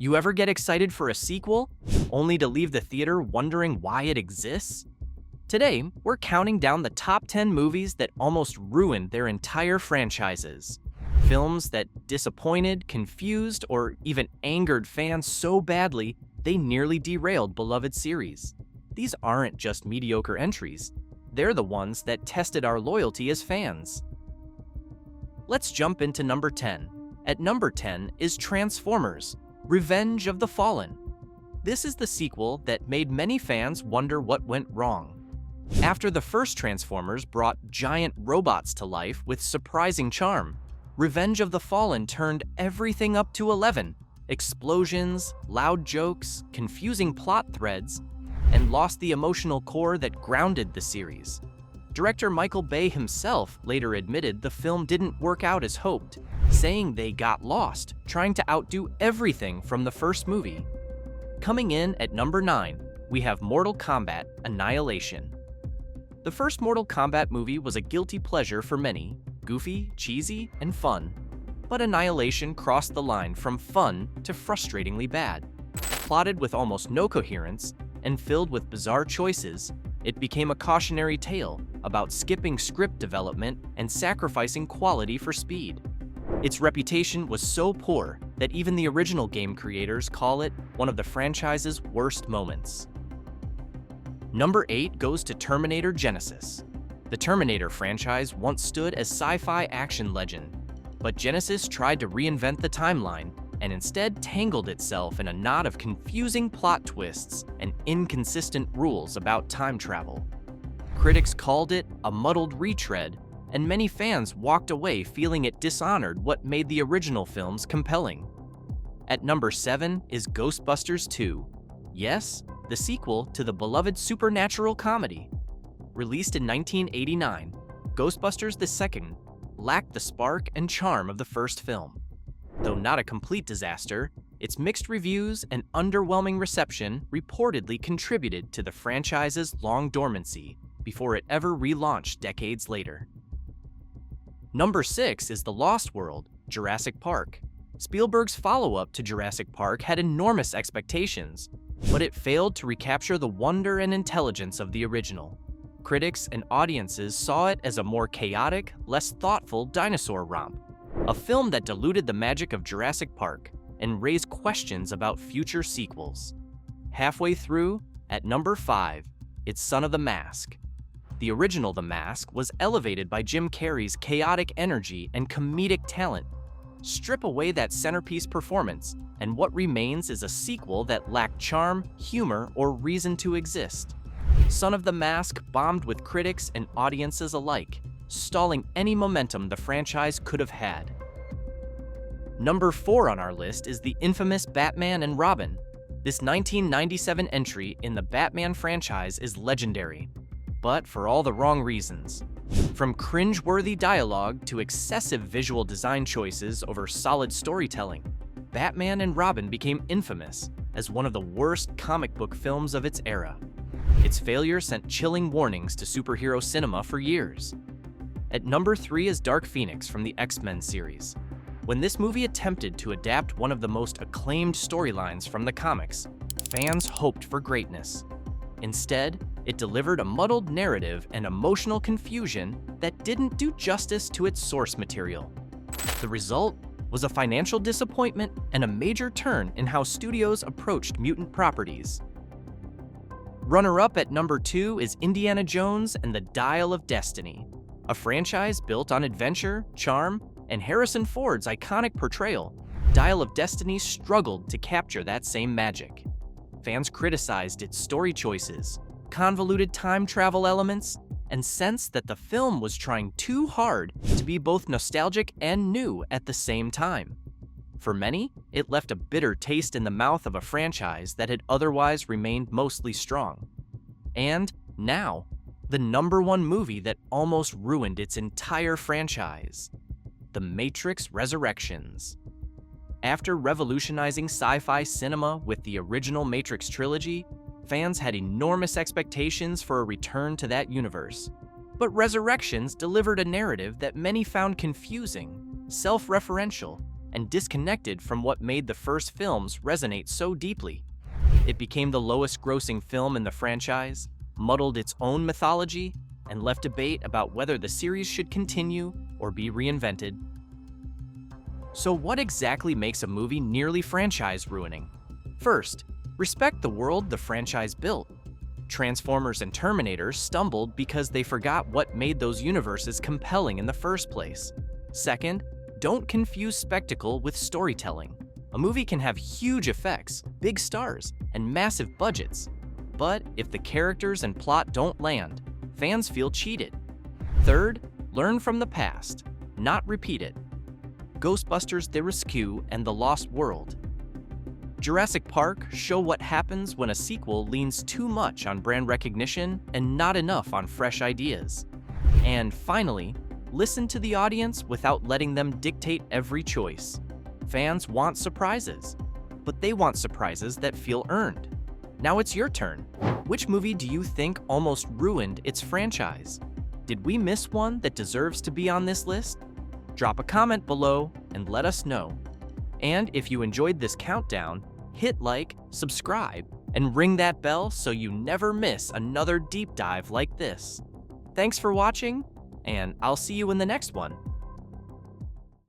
You ever get excited for a sequel, only to leave the theater wondering why it exists? Today, we're counting down the top 10 movies that almost ruined their entire franchises. Films that disappointed, confused, or even angered fans so badly they nearly derailed beloved series. These aren't just mediocre entries, they're the ones that tested our loyalty as fans. Let's jump into number 10. At number 10 is Transformers: Revenge of the Fallen. This is the sequel that made many fans wonder what went wrong. After the first Transformers brought giant robots to life with surprising charm, Revenge of the Fallen turned everything up to 11. Explosions, loud jokes, confusing plot threads, and lost the emotional core that grounded the series. Director Michael Bay himself later admitted the film didn't work out as hoped, saying they got lost, trying to outdo everything from the first movie. Coming in at number 9, we have Mortal Kombat: Annihilation. The first Mortal Kombat movie was a guilty pleasure for many, goofy, cheesy, and fun. But Annihilation crossed the line from fun to frustratingly bad. Plotted with almost no coherence and filled with bizarre choices, it became a cautionary tale about skipping script development and sacrificing quality for speed. Its reputation was so poor that even the original game creators call it one of the franchise's worst moments. Number 8 goes to Terminator Genisys. The Terminator franchise once stood as sci-fi action legend, but Genisys tried to reinvent the timeline and instead tangled itself in a knot of confusing plot twists and inconsistent rules about time travel. Critics called it a muddled retread, and many fans walked away feeling it dishonored what made the original films compelling. At number 7 is Ghostbusters 2. Yes, the sequel to the beloved supernatural comedy. Released in 1989, Ghostbusters II lacked the spark and charm of the first film. Though not a complete disaster, its mixed reviews and underwhelming reception reportedly contributed to the franchise's long dormancy before it ever relaunched decades later. Number 6 is The Lost World: Jurassic Park. Spielberg's follow-up to Jurassic Park had enormous expectations, but it failed to recapture the wonder and intelligence of the original. Critics and audiences saw it as a more chaotic, less thoughtful dinosaur romp, a film that diluted the magic of Jurassic Park and raised questions about future sequels. Halfway through, at number 5, it's Son of the Mask. The original The Mask was elevated by Jim Carrey's chaotic energy and comedic talent. Strip away that centerpiece performance, and what remains is a sequel that lacked charm, humor, or reason to exist. Son of the Mask bombed with critics and audiences alike, stalling any momentum the franchise could have had. Number 4 on our list is the infamous Batman and Robin. This 1997 entry in the Batman franchise is legendary, but for all the wrong reasons. From cringe-worthy dialogue to excessive visual design choices over solid storytelling, Batman and Robin became infamous as one of the worst comic book films of its era. Its failure sent chilling warnings to superhero cinema for years. At number 3 is Dark Phoenix from the X-Men series. When this movie attempted to adapt one of the most acclaimed storylines from the comics, fans hoped for greatness. Instead, it delivered a muddled narrative and emotional confusion that didn't do justice to its source material. The result was a financial disappointment and a major turn in how studios approached mutant properties. Runner-up at number 2 is Indiana Jones and the Dial of Destiny, a franchise built on adventure, charm, and Harrison Ford's iconic portrayal. Dial of Destiny struggled to capture that same magic. Fans criticized its story choices, convoluted time travel elements, and sensed that the film was trying too hard to be both nostalgic and new at the same time. For many, it left a bitter taste in the mouth of a franchise that had otherwise remained mostly strong. And now, the number 1 movie that almost ruined its entire franchise: The Matrix Resurrections. After revolutionizing sci-fi cinema with the original Matrix trilogy, fans had enormous expectations for a return to that universe. But Resurrections delivered a narrative that many found confusing, self-referential, and disconnected from what made the first films resonate so deeply. It became the lowest-grossing film in the franchise, muddled its own mythology, and left debate about whether the series should continue or be reinvented. So what exactly makes a movie nearly franchise-ruining? First, respect the world the franchise built. Transformers and Terminator stumbled because they forgot what made those universes compelling in the first place. Second, don't confuse spectacle with storytelling. A movie can have huge effects, big stars, and massive budgets. But if the characters and plot don't land, fans feel cheated. Third, learn from the past, not repeat it. Ghostbusters: The Rescue and The Lost World. Jurassic Park show what happens when a sequel leans too much on brand recognition and not enough on fresh ideas. And finally, listen to the audience without letting them dictate every choice. Fans want surprises, but they want surprises that feel earned. Now it's your turn. Which movie do you think almost ruined its franchise? Did we miss one that deserves to be on this list? Drop a comment below and let us know. And if you enjoyed this countdown, hit like, subscribe, and ring that bell so you never miss another deep dive like this. Thanks for watching, and I'll see you in the next one.